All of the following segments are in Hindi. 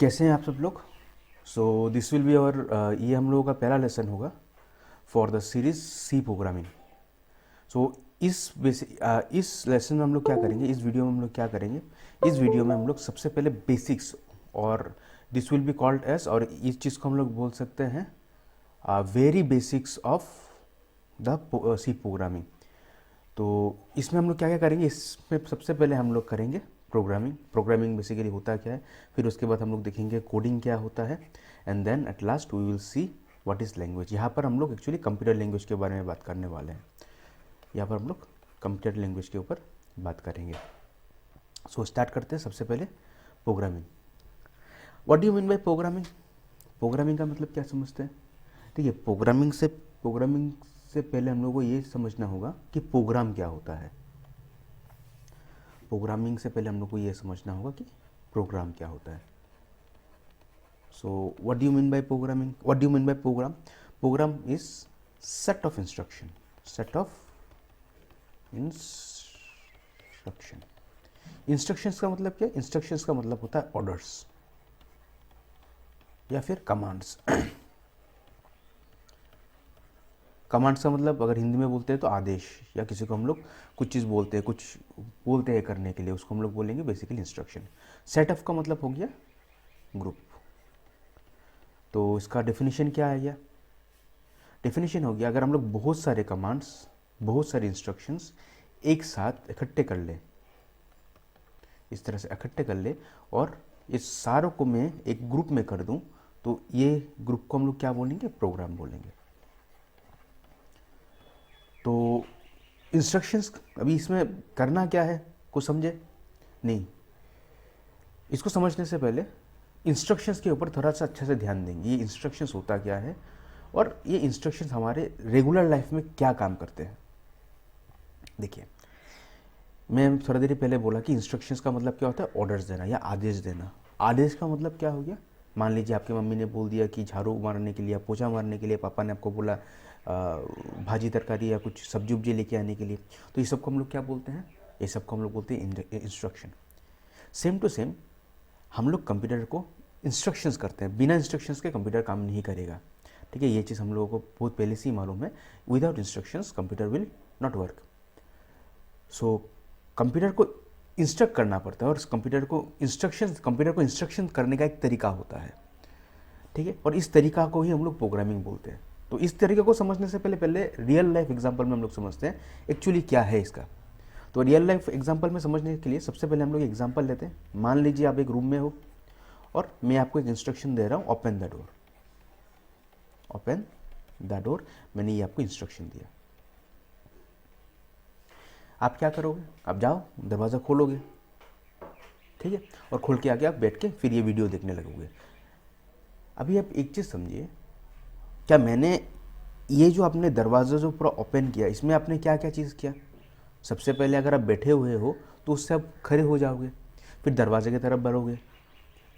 कैसे हैं आप सब लोग। So this will be our ये हम लोगों का पहला लेसन होगा for the series C programming. So इस लेसन में हम लोग क्या करेंगे, इस वीडियो में हम लोग क्या करेंगे, इस वीडियो में हम लोग सबसे पहले बेसिक्स और this will be called as, और इस चीज़ को हम लोग बोल सकते हैं very basics of the C programming. तो इसमें हम लोग क्या क्या करेंगे, इसमें सबसे पहले हम लोग करेंगे प्रोग्रामिंग। प्रोग्रामिंग बेसिकली होता क्या है, फिर उसके बाद हम लोग देखेंगे कोडिंग क्या होता है, and then at last we will see what is language. यहाँ पर हम लोग एक्चुअली कंप्यूटर लैंग्वेज के बारे में बात करने वाले हैं। यहाँ पर हम लोग कंप्यूटर लैंग्वेज के ऊपर बात करेंगे। सो स्टार्ट करते हैं सबसे पहले programming. What do you mean by programming? Programming का मतलब क्या समझते हैं? ठीक है, प्रोग्रामिंग से पहले हम लोग को ये समझना होगा कि प्रोग्राम क्या होता है। प्रोग्रामिंग से पहले हम लोग को ये समझना होगा कि प्रोग्राम क्या होता है। So what do you mean by programming? What do you mean by program? Program is set of instruction. Set of instruction. Instructions का मतलब क्या? इंस्ट्रक्शंस का मतलब होता है ऑर्डर्स या फिर कमांड्स। कमांड्स का मतलब अगर हिंदी में बोलते हैं तो आदेश, या किसी को हम लोग कुछ चीज़ बोलते हैं, कुछ बोलते हैं करने के लिए, उसको हम लोग बोलेंगे बेसिकली इंस्ट्रक्शन। सेट ऑफ का मतलब हो गया ग्रुप। तो इसका डेफिनेशन क्या है? डेफिनेशन हो गया, अगर हम लोग बहुत सारे कमांड्स, बहुत सारे इंस्ट्रक्शंस एक साथ इकट्ठे कर ले, इस तरह से इकट्ठे कर ले, और इस सारों को मैं एक ग्रुप में कर दूं, तो ये ग्रुप को हम लोग क्या बोलेंगे? प्रोग्राम बोलेंगे। तो इंस्ट्रक्शंस, अभी इसमें करना क्या है कुछ समझे नहीं? इसको समझने से पहले इंस्ट्रक्शंस के ऊपर थोड़ा सा अच्छे से ध्यान देंगे। ये इंस्ट्रक्शंस होता क्या है और ये इंस्ट्रक्शंस हमारे रेगुलर लाइफ में क्या काम करते हैं। देखिए, मैं थोड़ा देर पहले बोला कि इंस्ट्रक्शंस का मतलब क्या होता है? ऑर्डर्स देना या आदेश देना। आदेश का मतलब क्या हो गया? मान लीजिए आपकी मम्मी ने बोल दिया कि झाड़ू मारने के लिए या पोछा मारने के लिए, पापा ने आपको बोला भाजी तरकारी या कुछ सब्जी उब्जी लेके आने के लिए, तो ये सबको हम लोग क्या बोलते हैं? ये सबको हम लोग बोलते हैं इंस्ट्रक्शन। सेम टू सेम हम लोग कंप्यूटर को इंस्ट्रक्शंस करते हैं। बिना इंस्ट्रक्शंस के कंप्यूटर काम नहीं करेगा। ठीक है, ये चीज़ हम लोगों को बहुत पहले से ही मालूम है। Without instructions computer will not work. So computer को इंस्ट्रक्ट करना पड़ता है, और कंप्यूटर को इंस्ट्रक्शन करने का एक तरीका होता है। ठीक है, और इस तरीका को ही हम लोग प्रोग्रामिंग बोलते हैं। तो इस तरीके को समझने से पहले रियल लाइफ एग्जांपल में हम लोग समझते हैं एक्चुअली क्या है इसका। तो रियल लाइफ एग्जांपल में समझने के लिए सबसे पहले हम लोग एग्जांपल लेते हैं। मान लीजिए आप एक रूम में हो और मैं आपको एक इंस्ट्रक्शन दे रहा हूँ, open the door. Open the door, मैंने ये आपको इंस्ट्रक्शन दिया। आप क्या करोगे? आप जाओ दरवाज़ा खोलोगे, ठीक है, और खोल के आके आप बैठ के फिर ये वीडियो देखने लगोगे। अभी आप एक चीज़ समझिए, क्या मैंने ये जो आपने दरवाज़ा जो पूरा ओपन किया, इसमें आपने क्या क्या चीज़ किया? सबसे पहले अगर आप बैठे हुए हो तो उससे आप खड़े हो जाओगे, फिर दरवाजे की तरफ बढ़ोगे,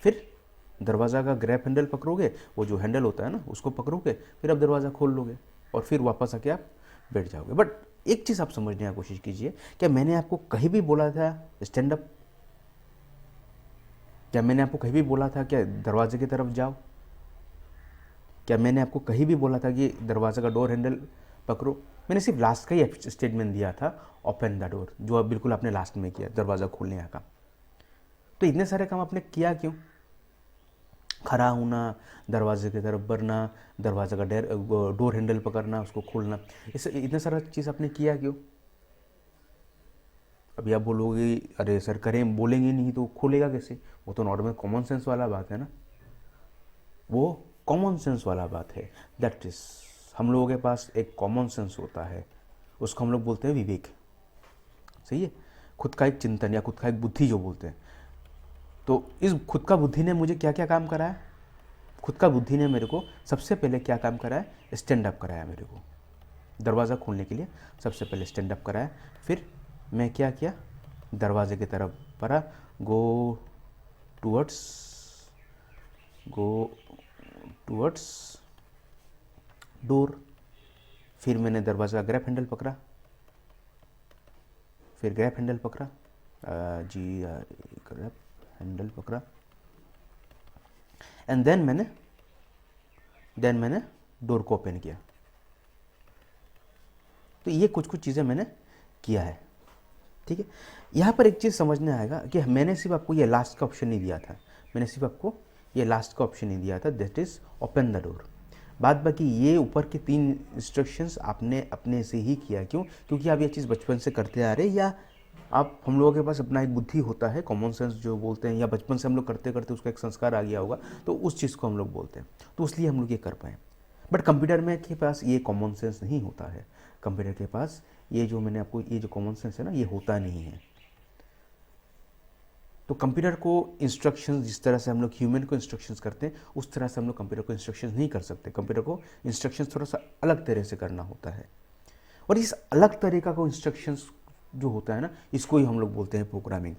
फिर दरवाज़ा का ग्रैब हैंडल पकड़ोगे, वो जो हैंडल होता है ना उसको पकड़ोगे, फिर आप दरवाज़ा खोल लोगे और फिर वापस आके आप बैठ जाओगे। बट एक चीज़ आप समझने की कोशिश कीजिए, क्या मैंने आपको कहीं भी बोला था स्टैंड अप? क्या मैंने आपको कहीं भी बोला था क्या दरवाजे की तरफ जाओ? क्या मैंने आपको कहीं भी बोला था कि दरवाजे का डोर हैंडल पकड़ो? मैंने सिर्फ लास्ट का ही स्टेटमेंट दिया था, ओपन द डोर, जो अब बिल्कुल आपने लास्ट में किया, दरवाज़ा खोलने का काम। तो इतने सारे काम आपने किया क्यों? खड़ा होना, दरवाजे की तरफ बढ़ना, दरवाजे का डोर हैंडल पकड़ना, उसको खोलना, इस इतने सारा चीज़ आपने किया क्यों? अभी आप बोलोगे अरे सर करें, बोलेंगे नहीं तो खोलेगा कैसे? वो तो नॉर्मल कॉमन सेंस वाला बात है ना, वो कॉमन सेंस वाला बात है। दैट इज, हम लोगों के पास एक कॉमन सेंस होता है, उसको हम लोग बोलते हैं विवेक। सही है, खुद का एक चिंतन या खुद का एक बुद्धि जो बोलते हैं। तो इस खुद का बुद्धि ने मुझे क्या क्या काम कराया? खुद का बुद्धि ने मेरे को सबसे पहले क्या काम कराया? स्टैंड अप कराया मेरे को दरवाज़ा खोलने के लिए। सबसे पहले स्टैंड अप कराया, फिर मैं क्या किया? दरवाजे की तरफ बढ़ा, go towards go towards door. फिर मैंने दरवाज़ा का ग्रैब हैंडल पकड़ा, फिर ग्रैब हैंडल पकड़ा, ग्रैब हैंडल पकड़ा, एंड देन मैंने डोर को ओपन किया। तो ये कुछ कुछ चीज़ें मैंने किया है, ठीक है। यहाँ पर एक चीज़ समझने आएगा कि मैंने सिर्फ आपको ये लास्ट का ऑप्शन नहीं दिया था, मैंने सिर्फ आपको ये लास्ट का ऑप्शन नहीं दिया था, that is open the door. बाद बाकी ये ऊपर के 3 इंस्ट्रक्शंस आपने अपने से ही किया। क्यों? क्योंकि आप ये चीज़ बचपन से करते आ रहे, या आप हम लोगों के पास अपना एक बुद्धि होता है, कॉमन सेंस जो बोलते हैं, या बचपन से हम लोग करते करते उसका एक संस्कार आ गया होगा, तो उस चीज़ को हम लोग बोलते हैं, तो इसलिए हम लोग ये कर पाए। बट कंप्यूटर में के पास ये कॉमन सेंस नहीं होता है। कंप्यूटर के पास ये जो मैंने आपको ये जो कॉमन सेंस है ना, ये होता नहीं है। तो कंप्यूटर को इंस्ट्रक्शंस जिस तरह से हम लोग ह्यूमन को इंस्ट्रक्शंस करते हैं, उस तरह से हम लोग कंप्यूटर को इंस्ट्रक्शंस नहीं कर सकते। कंप्यूटर को इंस्ट्रक्शंस थोड़ा सा अलग तरह से करना होता है, और इस अलग तरीका को इंस्ट्रक्शंस जो होता है ना, इसको ही हम लोग बोलते हैं प्रोग्रामिंग।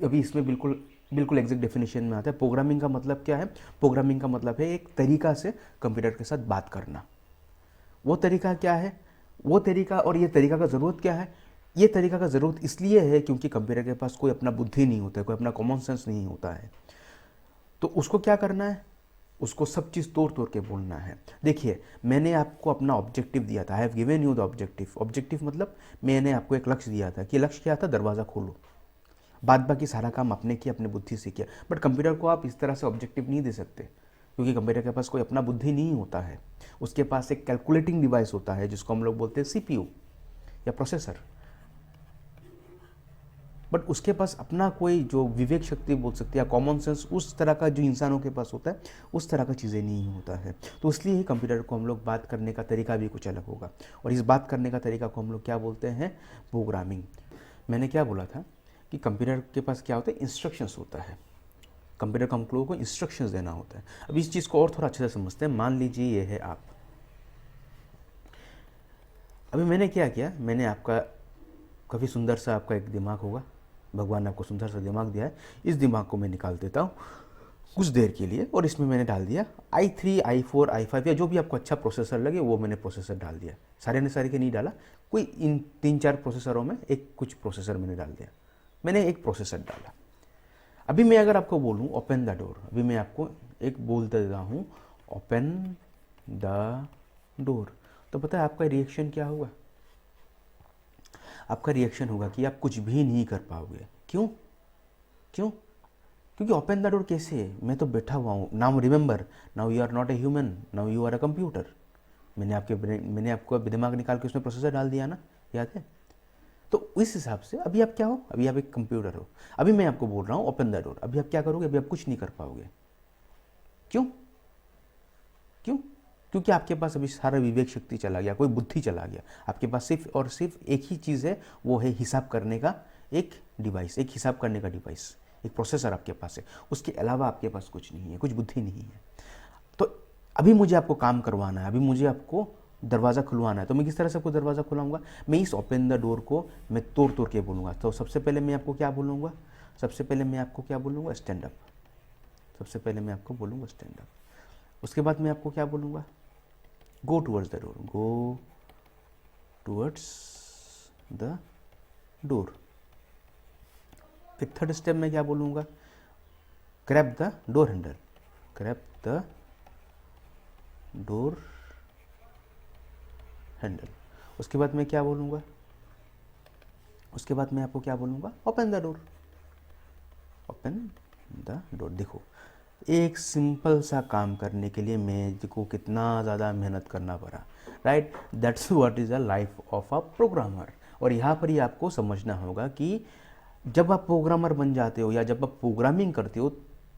अभी इसमें बिल्कुल एग्जैक्ट डेफिनेशन में आता है। प्रोग्रामिंग का मतलब क्या है? प्रोग्रामिंग का मतलब है एक तरीका से कंप्यूटर के साथ बात करना। वो तरीका क्या है? वो तरीका और ये तरीका का ज़रूरत क्या है? ये तरीका का ज़रूरत इसलिए है क्योंकि कंप्यूटर के पास कोई अपना बुद्धि नहीं होता है, कोई अपना कॉमन सेंस नहीं होता है। तो उसको क्या करना है? उसको सब चीज़ तोड़ तोड़ के बोलना है। देखिए, मैंने आपको अपना ऑब्जेक्टिव दिया था, I have given you the objective. Objective मतलब मैंने आपको एक लक्ष्य दिया था कि लक्ष्य क्या था? दरवाज़ा खोलो। बाद बाकी सारा काम आपने किया, अपने बुद्धि से किया। बट कंप्यूटर को आप इस तरह से ऑब्जेक्टिव नहीं दे सकते, क्योंकि कंप्यूटर के पास कोई अपना बुद्धि नहीं होता है। उसके पास एक कैलकुलेटिंग डिवाइस होता है जिसको हम लोग बोलते हैं सीपीयू या प्रोसेसर। बट उसके पास अपना कोई जो विवेक शक्ति बोल सकते हैं या कॉमन सेंस उस तरह का जो इंसानों के पास होता है, उस तरह का चीज़ें नहीं होता है। तो इसलिए ही कंप्यूटर को हम लोग बात करने का तरीका भी कुछ अलग होगा, और इस बात करने का तरीका को हम लोग क्या बोलते हैं? प्रोग्रामिंग। मैंने क्या बोला था कि कंप्यूटर के पास क्या होता है? इंस्ट्रक्शंस होता है। कंप्यूटर को हम लोगों को इंस्ट्रक्शंस देना होता है। अब इस चीज़ को और थोड़ा अच्छे से समझते हैं। मान लीजिए ये है आप। अभी मैंने क्या किया? मैंने आपका काफ़ी सुंदर सा आपका एक दिमाग होगा, भगवान ने आपको सुंदर सा दिमाग दिया है। इस दिमाग को मैं निकाल देता हूँ कुछ देर के लिए, और इसमें मैंने डाल दिया i3, i4, i5 या जो भी आपको अच्छा प्रोसेसर लगे वो मैंने प्रोसेसर डाल दिया। सारे ने सारे के नहीं डाला, कोई इन 3-4 प्रोसेसरों में एक कुछ प्रोसेसर मैंने डाल दिया। मैंने एक प्रोसेसर डाला। अभी मैं अगर आपको बोलूँ ओपन द डोर, अभी मैं आपको एक बोल देता हूँ ओपन द डोर, तो पता है आपका रिएक्शन क्या होगा? आपका रिएक्शन होगा कि आप कुछ भी नहीं कर पाओगे। क्यों? क्योंकि ओपन द डोर कैसे है? मैं तो बैठा हुआ हूँ। Now remember, now you are not a human, now you are a computer. मैंने आपको दिमाग निकाल के उसमें प्रोसेसर डाल दिया ना, याद है? तो इस हिसाब से अभी आप क्या हो? अभी आप एक कंप्यूटर हो। अभी मैं आपको बोल रहा हूँ ओपन द डोर, अभी आप क्या करोगे? अभी आप कुछ नहीं कर पाओगे। क्यों? क्योंकि आपके पास अभी सारा विवेक शक्ति चला गया, कोई बुद्धि चला गया। आपके पास सिर्फ और सिर्फ एक ही चीज़ है, वो है हिसाब करने का एक डिवाइस, एक हिसाब करने का डिवाइस, एक प्रोसेसर आपके पास है। उसके अलावा आपके पास कुछ नहीं है, कुछ बुद्धि नहीं है। तो अभी मुझे आपको काम करवाना है, अभी मुझे आपको दरवाज़ा खुलवाना है। तो मैं किस तरह से आपको दरवाज़ा खुलाऊंगा? मैं इस ओपन द डोर को मैं तोड़ तोड़ के बोलूँगा। तो सबसे पहले मैं आपको क्या बोलूँगा? सबसे पहले मैं आपको क्या बोलूँगा? Stand up. सबसे पहले मैं आपको बोलूँगा स्टैंड अप। उसके बाद मैं आपको क्या बोलूँगा? Go towards the door, go towards the door. फिर थर्ड स्टेप में क्या बोलूँगा? Grab the door handle, grab the door handle. उसके बाद मैं क्या बोलूँगा? उसके बाद मैं आपको क्या बोलूँगा? Open the door, open the door. देखो, एक सिंपल सा काम करने के लिए मेरे को कितना ज़्यादा मेहनत करना पड़ा, right? That's what is the life of a programmer. और यहाँ पर ही आपको समझना होगा कि जब आप प्रोग्रामर बन जाते हो या जब आप प्रोग्रामिंग करते हो,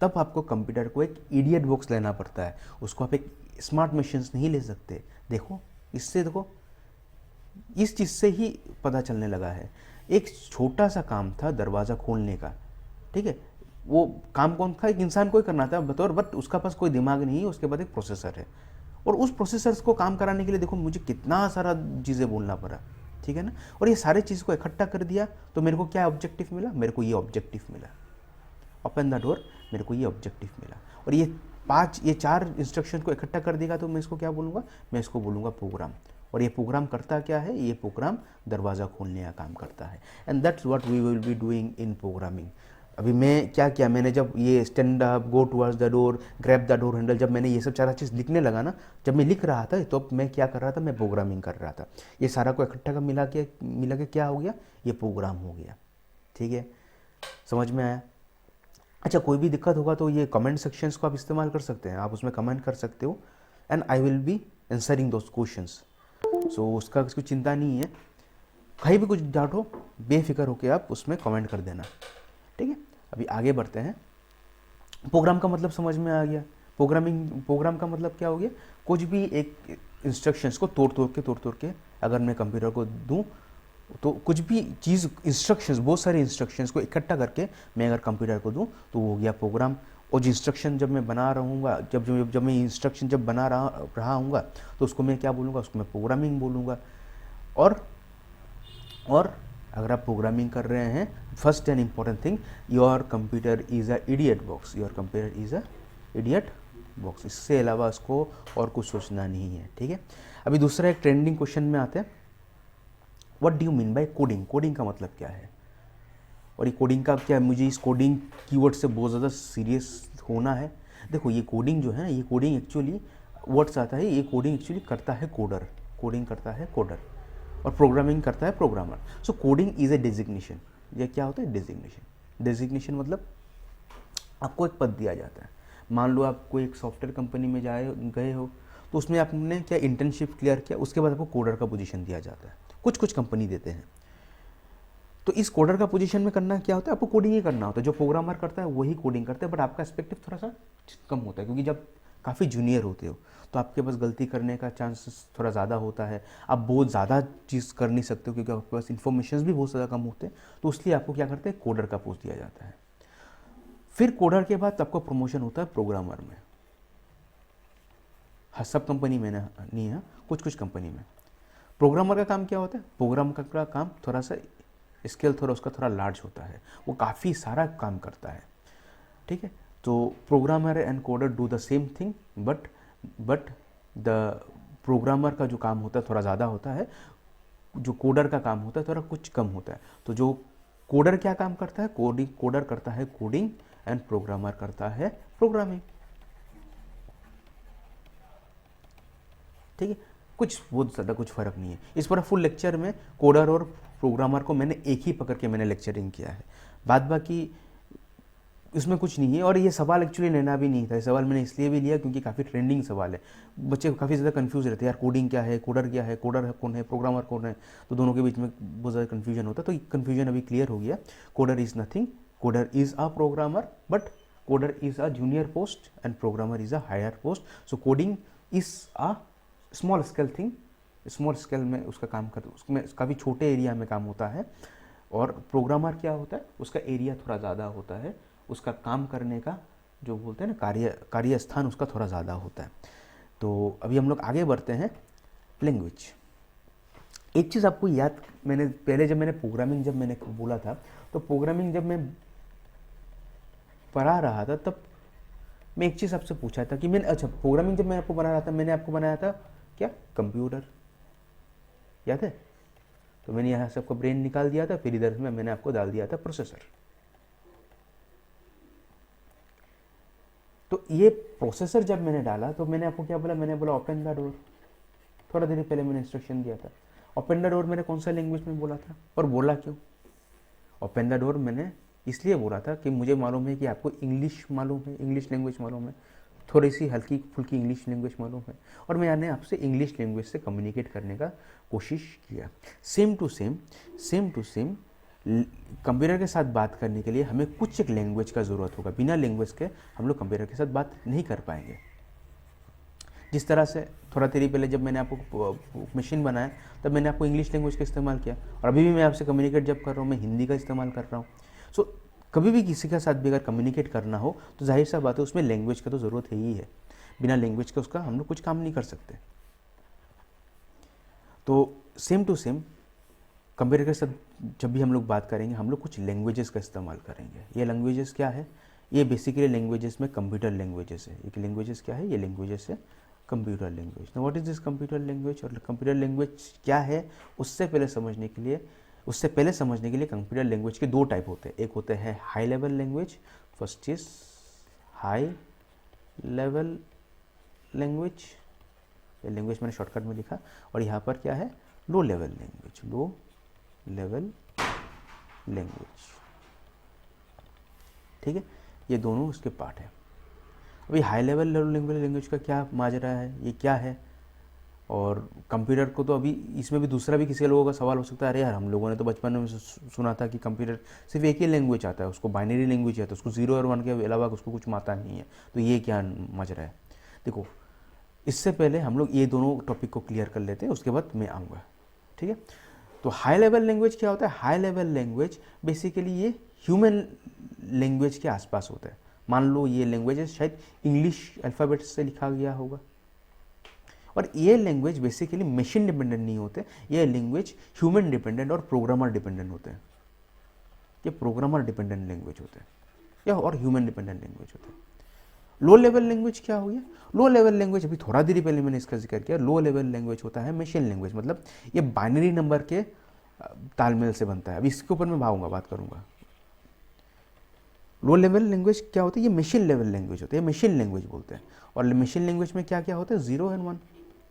तब आपको कंप्यूटर को एक इडियट बॉक्स लेना पड़ता है। उसको आप एक स्मार्ट मशीन्स नहीं ले सकते। देखो, इससे देखो, इस चीज़ से ही पता चलने लगा है। एक छोटा सा काम था दरवाज़ा खोलने का, ठीक है? वो काम कौन था? एक इंसान को ही करना था बतौर, बट उसका पास कोई दिमाग नहीं है। उसके बाद एक प्रोसेसर है, और उस प्रोसेसर को काम कराने के लिए देखो मुझे कितना सारा चीज़ें बोलना पड़ा, ठीक है ना? और ये सारे चीज़ को इकट्ठा कर दिया तो मेरे को क्या ऑब्जेक्टिव मिला? मेरे को ये ऑब्जेक्टिव मिला, ओपन द डोर। मेरे को ये ऑब्जेक्टिव मिला, और ये 4 इंस्ट्रक्शन को इकट्ठा कर देगा तो मैं इसको क्या बोलूँगा? मैं इसको बोलूँगा प्रोग्राम। और ये प्रोग्राम करता क्या है? ये प्रोग्राम दरवाज़ा खोलने का काम करता है। And that's what we will be doing in programming. अभी मैं क्या किया, मैंने जब ये stand up, go towards the door, grab the door handle, जब मैंने ये सब सारा चीज़ लिखने लगा ना, जब मैं लिख रहा था तो अब मैं क्या कर रहा था, मैं प्रोग्रामिंग कर रहा था। ये सारा को इकट्ठा का मिला के क्या हो गया, ये प्रोग्राम हो गया। ठीक है, समझ में आया? अच्छा, कोई भी दिक्कत होगा तो ये कमेंट सेक्शंस को आप इस्तेमाल कर सकते हैं, आप उसमें कमेंट कर सकते हो and I will be answering those questions. So उसका कुछ चिंता नहीं है, कहीं भी कुछ डाउट हो बेफिक्र होकर आप उसमें कमेंट कर देना। ठीक है, अभी आगे बढ़ते हैं। प्रोग्राम का मतलब समझ में आ गया। प्रोग्राम का मतलब क्या हो गया, कुछ भी एक इंस्ट्रक्शंस को तोड़ के अगर मैं कंप्यूटर को दूं, तो कुछ भी चीज़ इंस्ट्रक्शंस, बहुत सारे इंस्ट्रक्शंस को इकट्ठा करके मैं अगर कंप्यूटर को दूं तो वो हो गया प्रोग्राम। और जो इंस्ट्रक्शन जब मैं बना रहूँगा, जब मैं इंस्ट्रक्शन जब बना रहा हूँगा तो उसको मैं क्या बोलूँगा, उसको मैं प्रोग्रामिंग बोलूँगा। और अगर आप प्रोग्रामिंग कर रहे हैं, first and important thing, your computer is a idiot box, your computer is a idiot box. इससे अलावा उसको और कुछ सोचना नहीं है। ठीक है, अभी दूसरा एक ट्रेंडिंग क्वेश्चन में आते हैं, what do you mean bye coding? Coding का मतलब क्या है? और ये कोडिंग का क्या, मुझे इस कोडिंग कीवर्ड से बहुत ज़्यादा सीरियस होना है? देखो, ये कोडिंग जो है ना, ये कोडिंग एक्चुअली वर्ड्स आता है, ये कोडिंग एक्चुअली करता है कोडर, कोडिंग करता है कोडर, और प्रोग्रामिंग करता है programmer. So coding is a designation. ये क्या होता है, डेजिग्नेशन। डेजिग्नेशन मतलब आपको एक पद दिया जाता है। मान लो आप कोई एक सॉफ्टवेयर कंपनी में गए हो, तो उसमें आपने क्या इंटर्नशिप क्लियर किया, उसके बाद आपको कोडर का पोजीशन दिया जाता है। कुछ कंपनी देते हैं। तो इस कोडर का पोजीशन में करना क्या होता है, आपको कोडिंग ही करना होता है। जो प्रोग्रामर करता है वही कोडिंग करता है, बट आपका एक्सपेक्टिव थोड़ा सा कम होता है, क्योंकि जब काफ़ी जूनियर होते हो तो आपके पास गलती करने का चांसेस थोड़ा ज़्यादा होता है। आप बहुत ज़्यादा चीज़ कर नहीं सकते हो, क्योंकि आपके पास इन्फॉर्मेशन भी बहुत ज़्यादा कम होते हैं। तो इसलिए आपको क्या करते हैं, कोडर का पोस्ट दिया जाता है। फिर कोडर के बाद आपको प्रमोशन होता है प्रोग्रामर में। हाँ, सब कंपनी में नहीं है, कुछ कंपनी में। प्रोग्रामर का काम क्या होता है, प्रोग्रामर का काम थोड़ा सा स्केल थोड़ा उसका थोड़ा लार्ज होता है, वो काफ़ी सारा काम करता है। ठीक है, तो programmer and coder do the same thing, but the programmer का जो काम होता है थोड़ा ज़्यादा होता है, जो कोडर का काम होता है थोड़ा कुछ कम होता है। तो जो कोडर क्या काम करता है, कोडर करता है कोडिंग एंड प्रोग्रामर करता है प्रोग्रामिंग। ठीक है, कुछ बहुत ज़्यादा कुछ फ़र्क नहीं है। इस पर फुल लेक्चर में कोडर और प्रोग्रामर को मैंने एक ही पकड़ के मैंने लेक्चरिंग किया है, बाद बाकी इसमें कुछ नहीं है। और ये सवाल एक्चुअली लेना भी नहीं था, ये सवाल मैंने इसलिए भी लिया क्योंकि काफ़ी ट्रेंडिंग सवाल है। बच्चे काफ़ी ज़्यादा कंफ्यूज रहते हैं, यार कोडिंग क्या है, कोडर क्या है, कोडर कौन है, प्रोग्रामर कौन है, तो दोनों के बीच में बहुत ज़्यादा कन्फ्यूजन होता है। तो कन्फ्यूजन अभी क्लियर हो गया। Coder is nothing, coder is a programmer, but coder is a junior post and programmer is a higher post. So coding is a small scale thing, small scale में उसका काम कर, उसमें काफ़ी छोटे एरिया में काम होता है। और प्रोग्रामर क्या होता है, उसका एरिया थोड़ा ज़्यादा होता है, उसका काम करने का जो बोलते हैं ना कार्य स्थान उसका थोड़ा ज़्यादा होता है। तो अभी हम लोग आगे बढ़ते हैं, लैंग्वेज। एक चीज़ आपको याद, मैंने पहले जब मैंने प्रोग्रामिंग जब मैंने बोला था, तो प्रोग्रामिंग जब मैं पढ़ा रहा था तब मैं एक चीज़ आपसे पूछा था कि मैंने, अच्छा प्रोग्रामिंग जब मैं आपको बना रहा था, मैंने आपको बनाया था क्या, कंप्यूटर, याद है? तो मैंने यहाँ से आपको ब्रेन निकाल दिया था, फिर इधर में मैंने आपको डाल दिया था प्रोसेसर। तो ये प्रोसेसर जब मैंने डाला तो मैंने आपको क्या बोला, मैंने बोला ओपन द डोर। थोड़ा देर पहले मैंने इंस्ट्रक्शन दिया था, ओपन द डोर मैंने कौन सा लैंग्वेज में बोला था और बोला क्यों? ओपन द डोर मैंने इसलिए बोला था कि मुझे मालूम है कि आपको इंग्लिश मालूम है, इंग्लिश लैंग्वेज मालूम है, थोड़ी सी हल्की फुल्की इंग्लिश लैंग्वेज मालूम है, और मैंने आपसे इंग्लिश लैंग्वेज से कम्युनिकेट करने का कोशिश किया। सेम टू सेम कंप्यूटर के साथ बात करने के लिए हमें कुछ एक लैंग्वेज का ज़रूरत होगा। बिना लैंग्वेज के हम लोग कंप्यूटर के साथ बात नहीं कर पाएंगे। जिस तरह से थोड़ा देर पहले जब मैंने आपको मशीन बनाया तब मैंने आपको इंग्लिश लैंग्वेज का इस्तेमाल किया, और अभी भी मैं आपसे कम्युनिकेट जब कर रहा हूँ मैं हिंदी का इस्तेमाल कर रहा हूँ। सो कभी भी किसी के साथ भी अगर कम्युनिकेट करना हो तो जाहिर सा बात है उसमें लैंग्वेज का तो ज़रूरत है ही है। बिना लैंग्वेज का उसका हम लोग कुछ काम नहीं कर सकते। तो सेम टू सेम कंप्यूटर के साथ जब भी हम लोग बात करेंगे हम लोग कुछ लैंग्वेजेस का इस्तेमाल करेंगे। ये लैंग्वेजेस क्या है, ये बेसिकली लैंग्वेजेस में कंप्यूटर लैंग्वेजेस है। ये लैंग्वेजेस क्या है, ये लैंग्वेजेस है computer language. What is this computer language, और कंप्यूटर लैंग्वेज क्या है उससे पहले समझने के लिए उससे पहले समझने के लिए कंप्यूटर लैंग्वेज के दो टाइप होते हैं, एक होते हैं high level language, first is high level language, ये लैंग्वेज मैंने शॉर्टकट में लिखा, और यहाँ पर क्या है, लो level language, low level language, ठीक है, ये दोनों उसके पार्ट है। अभी हाई लेवल लैंग्वेज का क्या माजरा है, ये क्या है, और कंप्यूटर को तो अभी इसमें भी दूसरा भी किसी लोगों का सवाल हो सकता है, अरे यार हम लोगों ने तो बचपन में सुना था कि कंप्यूटर सिर्फ एक ही लैंग्वेज आता है, उसको बाइनरी लैंग्वेज आता है, उसको 0 और 1 के अलावा उसको कुछ आता नहीं है, तो ये क्या माजरा है। देखो इससे पहले हम लोग ये दोनों टॉपिक को क्लियर कर लेते हैं, उसके बाद मैं आऊँगा, ठीक है। तो हाई लेवल लैंग्वेज क्या होता है, हाई लेवल लैंग्वेज बेसिकली ये ह्यूमन लैंग्वेज के आसपास होता है। मान लो ये लैंग्वेज शायद इंग्लिश अल्फ़ाबेट से लिखा गया होगा, और ये लैंग्वेज बेसिकली मशीन डिपेंडेंट नहीं होते, ये लैंग्वेज ह्यूमन डिपेंडेंट और प्रोग्रामर डिपेंडेंट होते हैं, ये प्रोग्रामर डिपेंडेंट लैंग्वेज होते हैं या और ह्यूमन डिपेंडेंट लैंग्वेज होते हैं। लो लेवल लैंग्वेज क्या हो गया, लो लेवल लैंग्वेज अभी थोड़ा देर पहले मैंने इसका जिक्र किया, लो लेवल लैंग्वेज होता है मशीन लैंग्वेज, मतलब ये बाइनरी नंबर के तालमेल से बनता है। अभी इसके ऊपर मैं भाऊंगा, बात करूंगा। लो लेवल लैंग्वेज क्या होता है, ये मशीन लेवल लैंग्वेज होता है, ये मशीन लैंग्वेज बोलते हैं। और मशीन लैंग्वेज में क्या क्या होता है, 0 एंड 1,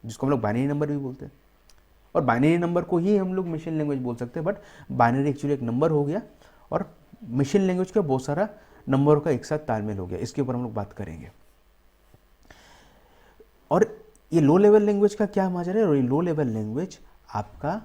जिसको हम लोग बाइनरी नंबर भी बोलते हैं, और बाइनरी नंबर को ही हम लोग मशीन लैंग्वेज बोल सकते हैं, बट बाइनरी एक्चुअली एक नंबर हो गया, और मशीन लैंग्वेज का बहुत सारा नंबरों का एक साथ तालमेल हो गया, इसके ऊपर हम लोग बात करेंगे। और ये लो लेवल लैंग्वेज का क्या माजरा है, और ये लो लेवल लैंग्वेज आपका,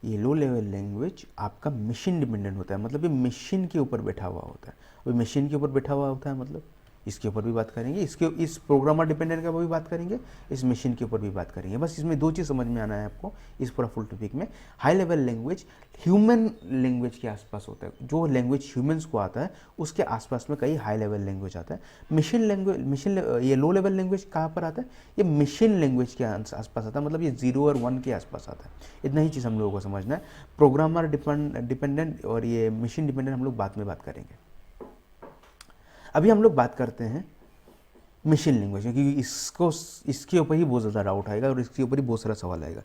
ये लो लेवल लैंग्वेज आपका मशीन डिपेंडेंट होता है, मतलब ये मशीन के ऊपर बैठा हुआ होता है। और मशीन के ऊपर बैठा हुआ होता है मतलब इसके ऊपर भी बात करेंगे, इसके इस प्रोग्रामर डिपेंडेंट का भी बात करेंगे, इस मशीन के ऊपर भी बात करेंगे। बस इसमें दो चीज़ समझ में आना है आपको इस पूरा फुल टॉपिक में। High level language human language के आसपास होता है, जो लैंग्वेज ह्यूमंस को आता है उसके आसपास में कई हाई लेवल लैंग्वेज आता है। मशीन लैंग्वेज, ये लो लेवल लैंग्वेज कहाँ पर आता है, ये मशीन लैंग्वेज के आसपास आता है, मतलब ये 0 और 1 के आसपास आता है। इतना ही चीज़ हम लोगों को समझना है। प्रोग्रामर डिपेंडेंट और ये मशीन डिपेंडेंट हम लोग बाद में बात करेंगे। अभी हम लोग बात करते हैं मशीन लैंग्वेज, क्योंकि इसके ऊपर ही बहुत ज़्यादा डाउट आएगा और इसके ऊपर ही बहुत सारा सवाल आएगा।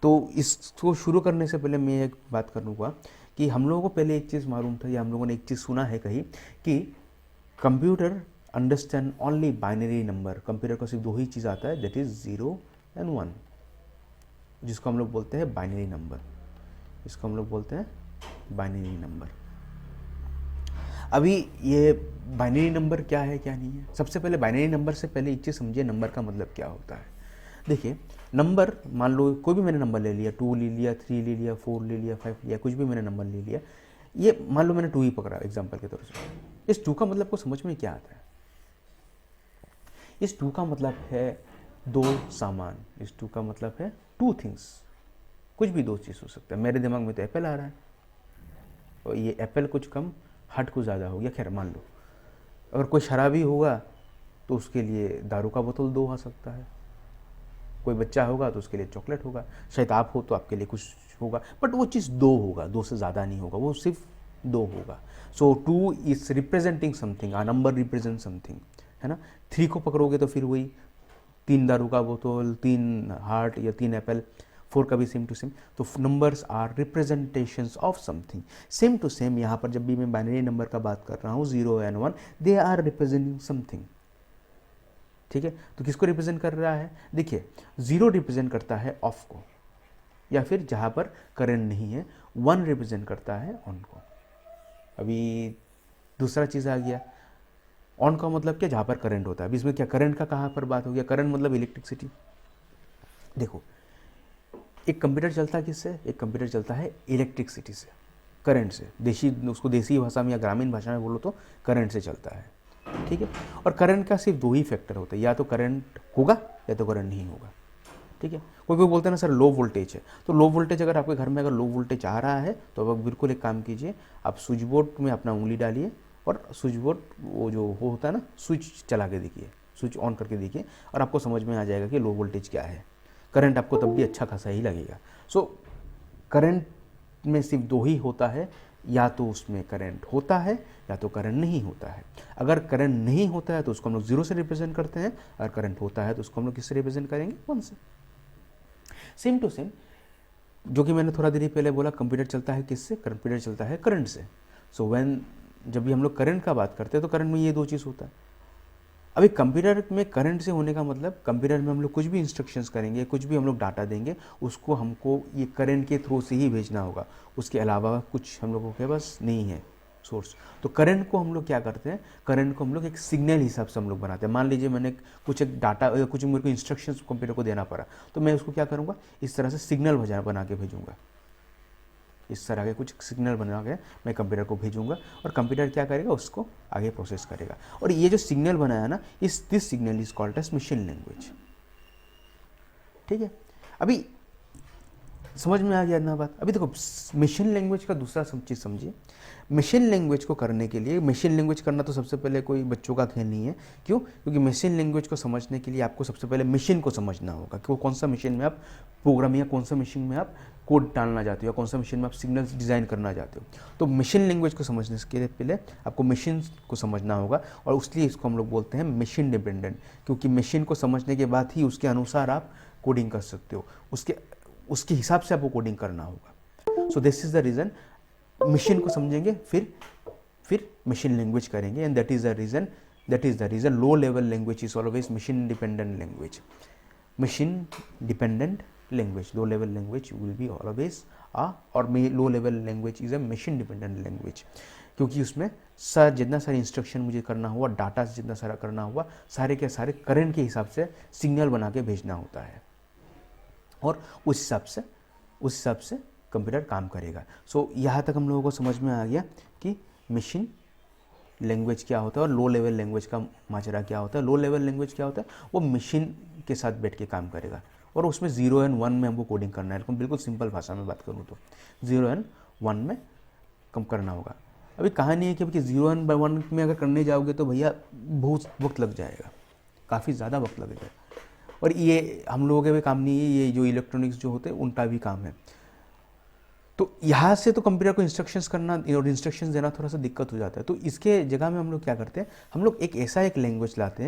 तो इसको शुरू करने से पहले मैं एक बात करूँगा कि हम लोगों को पहले एक चीज़ मालूम था, या हम लोगों ने एक चीज़ सुना है कहीं कि computer understand only binary number, computer को सिर्फ दो ही चीज़ आता है, दैट इज़ 0 एंड 1, जिसको हम लोग बोलते हैं बाइनरी नंबर, इसको हम लोग बोलते हैं बाइनरी नंबर। अभी ये बाइनरी नंबर क्या है क्या नहीं है, सबसे पहले बाइनरी नंबर से पहले एक चीज़ समझिए, नंबर का मतलब क्या होता है। देखिए नंबर, मान लो कोई भी मैंने नंबर ले लिया, 2 ले लिया, 3 ले लिया, 4 ले लिया, 5 लिया, कुछ भी मैंने नंबर ले लिया, ये मान लो मैंने 2 ही पकड़ा एग्जाम्पल के तौर से। इस 2 का मतलब को समझ में क्या आता है, इस 2 का मतलब है दो सामान, इस 2 का मतलब है 2 थिंग्स, कुछ भी दो चीज़ हो सकता है। मेरे दिमाग में तो एप्पल आ रहा है, और ये एप्पल कुछ कम हट को ज़्यादा हो गया। खैर मान लो अगर कोई शराबी होगा तो उसके लिए दारू का बोतल 2 आ सकता है, कोई बच्चा होगा तो उसके लिए चॉकलेट होगा, शायद आप हो तो आपके लिए कुछ होगा, बट वो चीज़ 2 होगा, 2 से ज़्यादा नहीं होगा, वो सिर्फ 2 होगा। So 2 is representing something, a number represent something, है ना। 3 को पकड़ोगे तो फिर वही 3 दारू का बोतल, 3 हार्ट या 3 एप्पल, 4 का भी सेम टू सेम। तो numbers are representations of something. Same to same यहाँ पर जब भी मैं बाइनरी नंबर का बात कर रहा हूँ 0 and 1, they are representing something, ठीक है। तो किसको रिप्रेजेंट कर रहा है, देखिए 0 रिप्रेजेंट करता है ऑफ को, या फिर जहाँ पर करंट नहीं है। 1 रिप्रेजेंट करता है ऑन को। अभी दूसरा चीज़ आ गया, ऑन का मतलब क्या, जहाँ पर करंट होता है। अभी इसमें क्या करंट का कहाँ पर बात हो गया, करंट मतलब इलेक्ट्रिसिटी। देखो एक कंप्यूटर चलता है किससे, एक कंप्यूटर चलता है इलेक्ट्रिसिटी से, करंट से। उसको देसी भाषा में या ग्रामीण भाषा में बोलो तो करंट से चलता है, ठीक है। और करंट का सिर्फ 2 ही फैक्टर होता है, या तो करंट होगा या तो करंट नहीं होगा, ठीक है। कोई कोई बोलते हैं ना सर लो वोल्टेज है, तो लो वोल्टेज अगर आपके घर में अगर लो वोल्टेज आ रहा है तो अब बिल्कुल एक काम कीजिए, आप स्विच बोर्ड में अपना उंगली डालिए और स्विच बोर्ड वो जो होता है ना, स्विच चला के देखिए, स्विच ऑन करके देखिए, और आपको समझ में आ जाएगा कि लो वोल्टेज क्या है। करंट आपको तब भी अच्छा खासा ही लगेगा। सो करंट में सिर्फ 2 ही होता है, या तो उसमें करंट होता है या तो करंट नहीं होता है। अगर करंट नहीं होता है तो उसको हम लोग 0 से रिप्रेजेंट करते हैं, अगर करंट होता है तो उसको हम लोग किससे रिप्रेजेंट करेंगे, 1 से। सेम टू सेम जो कि मैंने थोड़ा देर पहले बोला, कंप्यूटर चलता है किससे? कंप्यूटर चलता है करंट से। सो व्हेन जब भी हम लोग करंट का बात करते हैं तो करंट में ये दो चीज़ होता है। अभी कंप्यूटर में करंट से होने का मतलब, कंप्यूटर में हम लोग कुछ भी इंस्ट्रक्शंस करेंगे, कुछ भी हम लोग डाटा देंगे, उसको हमको ये करंट के थ्रू से ही भेजना होगा, उसके अलावा कुछ हम लोगों के पास नहीं है सोर्स। तो करंट को हम लोग क्या करते हैं, करंट को हम लोग एक सिग्नल हिसाब से हम लोग बनाते हैं। मान लीजिए मैंने कुछ एक डाटा, कुछ मेरे को इंस्ट्रक्शंस कंप्यूटर को देना पड़ा, तो मैं उसको क्या करूँगा, इस तरह से सिग्नल बना के भेजूँगा। इस तरह के कुछ सिग्नल बना के मैं कंप्यूटर को भेजूंगा और कंप्यूटर क्या करेगा, उसको आगे प्रोसेस करेगा। और ये जो सिग्नल बनाया ना, this signal is called as machine language. ठीक है, अभी समझ में आ गया ना बात? अभी देखो, मशीन लैंग्वेज का दूसरा चीज़ समझिए। मशीन लैंग्वेज को करने के लिए, मशीन लैंग्वेज करना तो सबसे पहले कोई बच्चों का खेल नहीं है। क्यों? क्योंकि मशीन लैंग्वेज को समझने के लिए आपको सबसे पहले मशीन को समझना होगा कि वो कौन सा मशीन में आप प्रोग्राम, या कौन सा मशीन में आप कोड डालना चाहते हो, या कौन सा मशीन में आप सिग्नल्स डिज़ाइन करना चाहते हो। तो मशीन लैंग्वेज को समझने के लिए पहले आपको मशीन को समझना होगा, और उसलिए इसको हम लोग बोलते हैं मशीन डिपेंडेंट। क्योंकि मशीन को समझने के बाद ही उसके अनुसार आप कोडिंग कर सकते हो, उसके हिसाब से आपको कोडिंग करना होगा। So this is the reason, machine को समझेंगे फिर मशीन लैंग्वेज करेंगे, and that is the reason low level language is always machine dependent language. Machine dependent language, low level language will be always और low level language is a machine dependent language. क्योंकि उसमें जितना सारे इंस्ट्रक्शन मुझे करना हुआ, डाटा से जितना सारा करना हुआ, सारे के सारे करंट के हिसाब से सिग्नल बना के भेजना होता है, और उस हिसाब से कंप्यूटर काम करेगा। सो यहाँ तक हम लोगों को समझ में आ गया कि मशीन लैंग्वेज क्या होता है और लो लेवल लैंग्वेज का माजरा क्या होता है। लो लेवल लैंग्वेज क्या होता है, वो मशीन के साथ बैठ के काम करेगा, और उसमें 0 और 1 में हमको कोडिंग करना है। लेकिन बिल्कुल सिंपल भाषा में बात करूँ तो 0 और 1 में कम करना होगा। अभी कहानी है कि 0 और 1 में अगर करने जाओगे तो भैया बहुत वक्त लग जाएगा, काफ़ी ज़्यादा वक्त लग जाएगा, और ये हम लोगों के भी काम नहीं है, ये जो इलेक्ट्रॉनिक्स जो होते हैं उनका भी काम है। तो यहाँ से तो कंप्यूटर को इंस्ट्रक्शंस करना और इंस्ट्रक्शंस देना थोड़ा सा दिक्कत हो जाता है। तो इसके जगह में हम लोग क्या करते हैं, हम लोग एक ऐसा एक लैंग्वेज लाते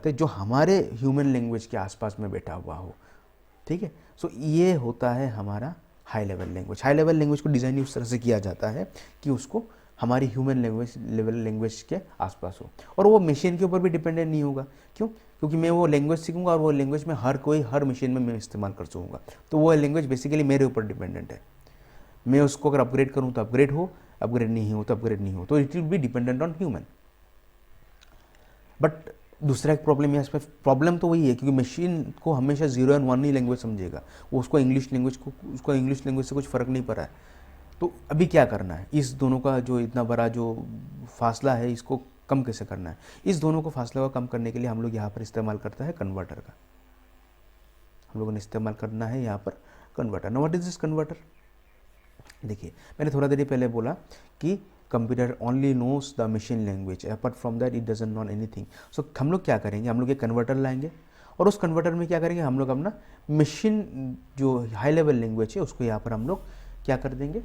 हैं जो हमारे ह्यूमन लैंग्वेज के आसपास में बैठा हुआ हो। ठीक है, सो ये होता है हमारा high level language. High level language को डिज़ाइन उस तरह से किया जाता है कि उसको हमारी ह्यूमन लैंग्वेज के आसपास हो, और वो मशीन के ऊपर भी डिपेंडेंट नहीं होगा। क्यों? क्योंकि मैं वो लैंग्वेज सीखूंगा और वो लैंग्वेज में हर मशीन में मैं इस्तेमाल कर सकूँगा। तो वो लैंग्वेज बेसिकली मेरे ऊपर डिपेंडेंट है। मैं उसको अगर अपग्रेड करूँ तो अपग्रेड हो, अपग्रेड नहीं हो तो अपग्रेड नहीं हो, तो it will be dependent on human. But दूसरा एक प्रॉब्लम है, इसमें प्रॉब्लम तो वही है क्योंकि मशीन को हमेशा 0 और 1 ही लैंग्वेज समझेगा, वो उसको इंग्लिश लैंग्वेज से कुछ फ़र्क नहीं पड़ा है। तो अभी क्या करना है, इस दोनों का जो इतना बड़ा जो फासला है, इसको कम कैसे करना है? इस दोनों को फासले को कम करने के लिए हम लोग यहाँ पर इस्तेमाल करता है कन्वर्टर का। हम लोगों ने इस्तेमाल करना है यहाँ पर converter. Now what is this converter? देखिए, मैंने थोड़ा देर पहले बोला कि computer only knows the machine language, apart from that it doesn't know anything. So हम लोग क्या करेंगे, हम लोग एक कन्वर्टर लाएंगे, और उस कन्वर्टर में क्या करेंगे, हम लोग अपना मशीन जो हाई लेवल लैंग्वेज है उसको यहाँ पर हम लोग क्या कर देंगे,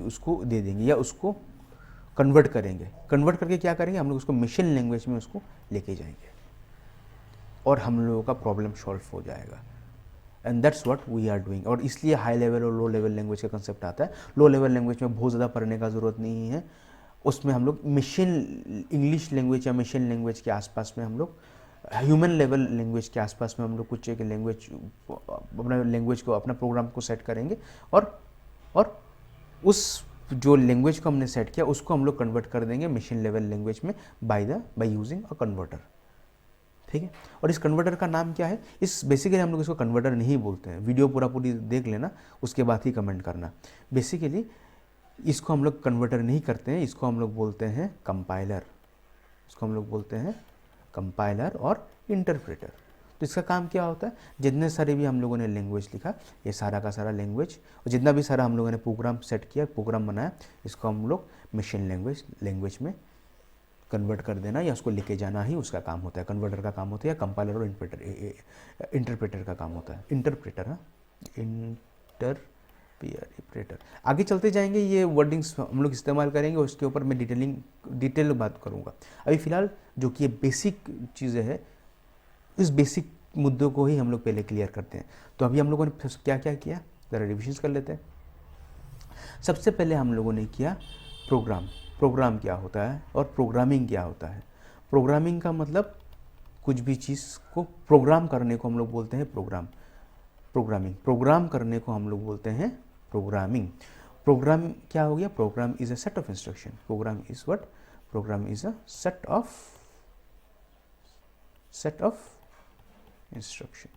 उसको दे देंगे, या उसको कन्वर्ट करेंगे। कन्वर्ट करके क्या करेंगे, हम लोग उसको मशीन लैंग्वेज में उसको लेके जाएंगे, और हम लोगों का प्रॉब्लम सॉल्व हो जाएगा। And that's what we are doing. और इसलिए हाई लेवल और लो लेवल लैंग्वेज का कंसेप्ट आता है। लो लेवल लैंग्वेज में बहुत ज़्यादा पढ़ने का ज़रूरत नहीं है, उसमें हम लोग मशीन इंग्लिश लैंग्वेज या मशीन लैंग्वेज के आसपास में हम लोग ह्यूमन लेवल लैंग्वेज के आसपास में हम लोग कुछ एक लैंग्वेज को अपना प्रोग्राम को सेट करेंगे, और उस जो लैंग्वेज को हमने सेट किया उसको हम लोग कन्वर्ट कर देंगे मशीन लेवल लैंग्वेज में बाय यूजिंग अ कन्वर्टर। ठीक है, और इस कन्वर्टर का नाम क्या है? इस बेसिकली हम लोग इसको कन्वर्टर नहीं बोलते हैं, वीडियो पूरी देख लेना, उसके बाद ही कमेंट करना। बेसिकली इसको हम लोग कन्वर्टर नहीं करते हैं, इसको हम लोग बोलते हैं कंपाइलर। इसको हम लोग बोलते हैं कंपाइलर और इंटरप्रेटर। तो इसका काम क्या होता है, जितने सारे भी हम लोगों ने लैंग्वेज लिखा, ये सारा का सारा लैंग्वेज, और जितना भी सारा हम लोगों ने प्रोग्राम सेट किया, प्रोग्राम बनाया, इसको हम लोग मशीन लैंग्वेज में कन्वर्ट कर देना, या उसको लेके जाना ही उसका काम होता है। कन्वर्टर का काम होता है, या कंपाइलर और इंटरप्रेटर का काम होता है। इंटरप्रेटर आगे चलते जाएंगे, ये वर्डिंग्स हम लोग इस्तेमाल करेंगे, उसके ऊपर मैं डिटेल बात करूँगा। अभी फ़िलहाल जो कि ये बेसिक चीज़ें है, इस बेसिक मुद्दों को ही हम लोग पहले क्लियर करते हैं। तो अभी हम लोगों ने क्या क्या किया, ज़रा रिविजन कर लेते हैं। सबसे पहले हम लोगों ने किया प्रोग्राम। प्रोग्राम क्या होता है और प्रोग्रामिंग क्या होता है। प्रोग्रामिंग का मतलब कुछ भी चीज़ को प्रोग्राम करने को हम लोग बोलते हैं प्रोग्रामिंग। प्रोग्राम करने को हम लोग बोलते हैं प्रोग्रामिंग। प्रोग्राम क्या हो गया, program is a set of instruction. Program is what, program is a set of instruction.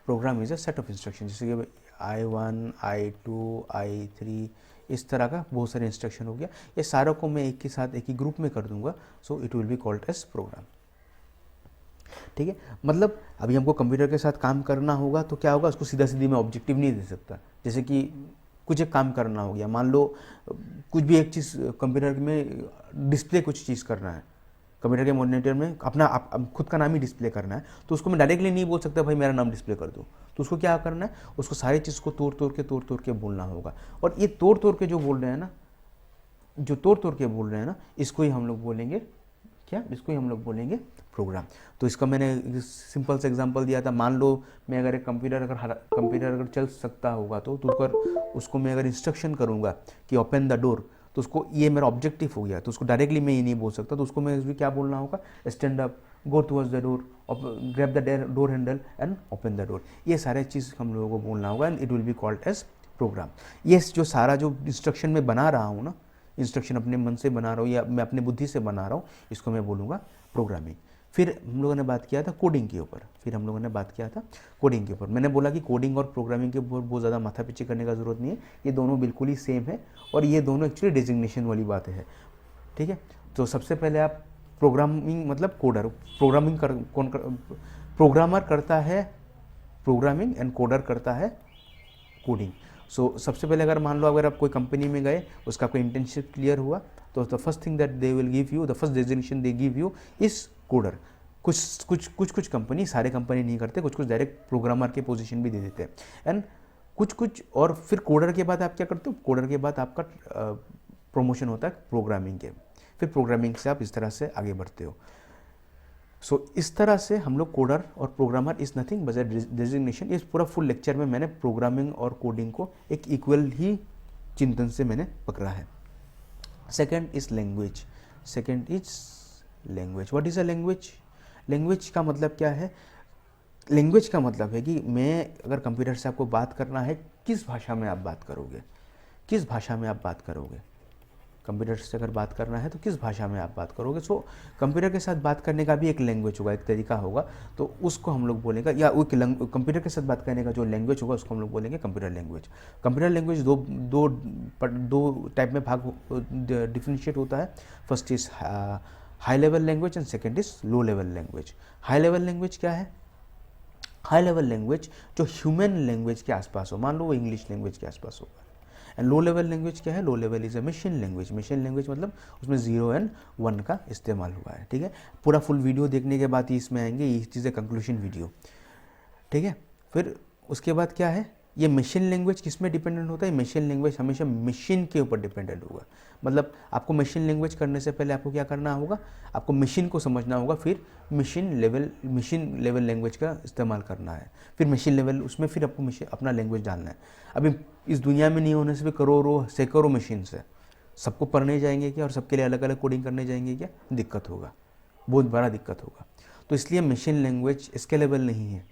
Program is a set of instruction, जैसे कि I1, I2, I3 इस तरह का बहुत सारे इंस्ट्रक्शन हो गया। ये सारों को मैं एक के साथ एक ही ग्रुप में कर दूंगा, so it will be called as program. ठीक है, मतलब अभी हमको कंप्यूटर के साथ काम करना होगा तो क्या होगा, उसको सीधा सीधी मैं ऑब्जेक्टिव नहीं दे सकता। जैसे कि कुछ एक काम करना हो गया, मान लो कुछ भी एक चीज़ कंप्यूटर में डिस्प्ले कुछ चीज़ करना है, कंप्यूटर के मॉनिटर में अपना खुद का नाम ही डिस्प्ले करना है, तो उसको मैं डायरेक्टली नहीं बोल सकता भाई मेरा नाम डिस्प्ले कर दो। तो उसको क्या करना है, उसको सारी चीज़ को तोड़ के बोलना होगा। और ये तोड़ के जो बोल रहे हैं ना, जो तोड़ के बोल रहे हैं ना, इसको ही हम लोग बोलेंगे क्या, इसको ही हम लोग बोलेंगे प्रोग्राम। तो इसका मैंने सिंपल सा एग्जांपल दिया था। मान लो मैं अगर एक कंप्यूटर अगर चल सकता होगा तो उसको मैं अगर इंस्ट्रक्शन करूँगा कि ओपन द डोर, तो उसको ये मेरा ऑब्जेक्टिव हो गया, तो उसको डायरेक्टली मैं ये नहीं बोल सकता। तो उसको मैं भी क्या बोलना होगा, stand up, go towards the door, grab the door handle and open the door. ये सारे चीज़ हम लोगों को बोलना होगा and it will be called as program. ये जो सारा जो इंस्ट्रक्शन में बना रहा हूँ ना, इंस्ट्रक्शन अपने मन से बना रहा हूँ या मैं अपनी बुद्धि से बना रहा हूँ, इसको मैं बोलूँगा प्रोग्रामिंग। फिर हम लोगों ने बात किया था कोडिंग के ऊपर। मैंने बोला कि कोडिंग और प्रोग्रामिंग के ऊपर बहुत ज़्यादा माथा पीछे करने का ज़रूरत नहीं है, ये दोनों बिल्कुल ही सेम है और ये दोनों एक्चुअली डेजिग्नेशन वाली बातें है। ठीक है, तो सबसे पहले आप प्रोग्रामिंग मतलब कोडर, प्रोग्रामर करता है प्रोग्रामिंग एंड कोडर करता है कोडिंग। सो सबसे पहले अगर मान लो अगर आप कोई कंपनी में गए, उसका कोई इंटर्नशिप क्लियर हुआ, तो the first thing that they will give you, the first designation they give you is coder. कुछ कंपनी, सारे कंपनी नहीं करते, कुछ डायरेक्ट प्रोग्रामर के पोजीशन भी दे देते हैं एंड कुछ और फिर कोडर के बाद आप क्या करते हो, कोडर के बाद आपका प्रमोशन होता है प्रोग्रामिंग के, फिर प्रोग्रामिंग से आप इस तरह से आगे बढ़ते हो। सो इस तरह से हम लोग कोडर और programmer is nothing but designation. इस पूरा फुल लेक्चर में मैंने प्रोग्रामिंग और कोडिंग को एक इक्वल ही चिंतन से मैंने पकड़ा है। Second is language. What is a language. Language का मतलब क्या है, लैंग्वेज का मतलब है कि मैं अगर कंप्यूटर से आपको बात करना है, किस भाषा में आप बात करोगे, कंप्यूटर से अगर बात करना है तो किस भाषा में आप बात करोगे। सो कंप्यूटर के साथ बात करने का भी एक लैंग्वेज होगा, एक तरीका होगा, तो उसको हम लोग बोलेंगे, या कंप्यूटर के साथ बात करने का जो लैंग्वेज होगा उसको हम लोग बोलेंगे कंप्यूटर लैंग्वेज। कंप्यूटर लैंग्वेज दो टाइप में डिफरेंशिएट होता है। First is high level language and second is low level language. High level language क्या है, हाई लेवल लैंग्वेज जो ह्यूमन लैंग्वेज के आसपास हो, मान लो वो इंग्लिश लैंग्वेज के आसपास होगा। एंड लो लेवल लैंग्वेज क्या है, low level is a machine language. Machine language मतलब उसमें 0 एंड 1 का इस्तेमाल हुआ है। ठीक है, पूरा फुल वीडियो देखने के बाद ही इसमें आएंगे, ये चीज़ें कंक्लूशन वीडियो। ठीक है, फिर उसके बाद क्या है, ये मशीन लैंग्वेज किस में डिपेंडेंट होता है, मशीन लैंग्वेज हमेशा मशीन के ऊपर डिपेंडेंट होगा। मतलब आपको मशीन लैंग्वेज करने से पहले आपको क्या करना होगा, आपको मशीन को समझना होगा, फिर मशीन लेवल लैंग्वेज का इस्तेमाल करना है, फिर मशीन लेवल उसमें फिर आपको अपना लैंग्वेज डालना है। अभी इस दुनिया में नहीं होने से भी करोड़ों सैकड़ों मशीन है, सबको पढ़ने जाएंगे क्या और सबके लिए अलग अलग कोडिंग करने जाएंगे क्या, दिक्कत होगा, बहुत बड़ा दिक्कत होगा। तो इसलिए मशीन लैंग्वेज स्केलेबल नहीं है,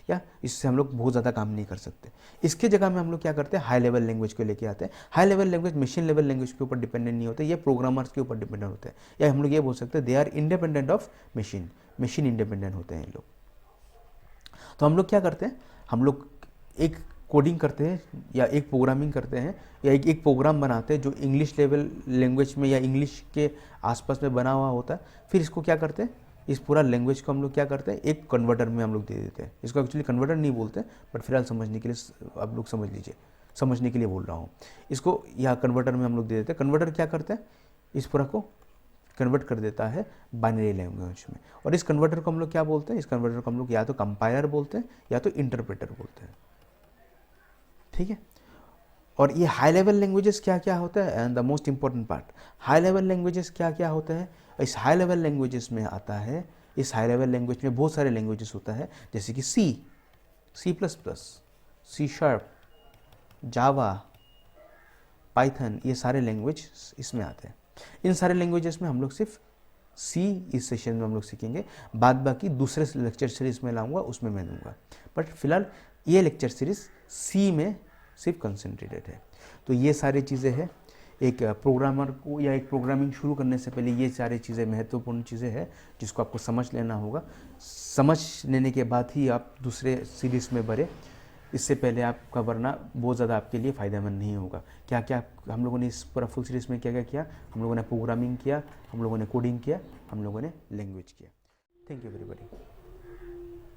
या इससे हम लोग बहुत ज़्यादा काम नहीं कर सकते। इसके जगह में हम लोग क्या करते हैं, हाई लेवल लैंग्वेज को लेके आते हैं। High level language machine level language के ऊपर डिपेंडेंट नहीं होते, ये प्रोग्रामर्स के ऊपर डिपेंडेंट होते हैं, या हम लोग ये बोल सकते हैं they are independent of machine independent होते हैं लोग। तो हम लोग क्या करते हैं, हम लोग एक कोडिंग करते हैं या एक प्रोग्रामिंग करते हैं या एक प्रोग्राम बनाते हैं जो इंग्लिश लेवल लैंग्वेज में या इंग्लिश के आसपास में बना हुआ होता है। फिर इसको क्या करते हैं, इस पूरा लैंग्वेज को हम लोग क्या करते हैं, एक कन्वर्टर में हम लोग दे देते हैं। इसको एक्चुअली कन्वर्टर नहीं बोलते, बट फिलहाल समझने के लिए आप लोग समझ लीजिए, समझने के लिए बोल रहा हूँ इसको, या कन्वर्टर में हम लोग दे देते हैं। कन्वर्टर क्या करते हैं, इस पूरा को कन्वर्ट कर देता है बाइनरी लैंग्वेज में। और इस कन्वर्टर को हम लोग क्या बोलते हैं, इस कन्वर्टर को हम लोग या तो कंपाइलर बोलते हैं या तो इंटरप्रेटर बोलते हैं। ठीक है, और ये हाई लेवल लैंग्वेजेस क्या क्या होता है, and the most important part, high level languages क्या क्या होता है। इस हाई लेवल लैंग्वेजेस में आता है इस हाई लेवल लैंग्वेज में बहुत सारे लैंग्वेजेस होता है, जैसे कि C++, C#, जावा, पाइथन, ये सारे लैंग्वेज इसमें आते हैं। इन सारे लैंग्वेजेस में हम लोग सिर्फ सी इस सेशन में हम लोग सीखेंगे, बाद बाकी दूसरे लेक्चर सीरीज में लाऊंगा, उसमें मैं दूंगा। बट फिलहाल ये लेक्चर सीरीज सी में सिर्फ कंसंट्रेटेड है। तो ये सारी चीज़ें हैं, एक प्रोग्रामर को या एक प्रोग्रामिंग शुरू करने से पहले ये सारी चीज़ें महत्वपूर्ण चीज़ें हैं जिसको आपको समझ लेना होगा। समझ लेने के बाद ही आप दूसरे सीरीज़ में बढ़े, इससे पहले आपका वरना बहुत ज़्यादा आपके लिए फ़ायदेमंद नहीं होगा। क्या क्या हम लोगों ने इस पूरा फुल सीरीज़ में क्या क्या किया, हम लोगों ने प्रोग्रामिंग किया, हम लोगों ने कोडिंग किया, हम लोगों ने लैंग्वेज किया। Thank you everybody.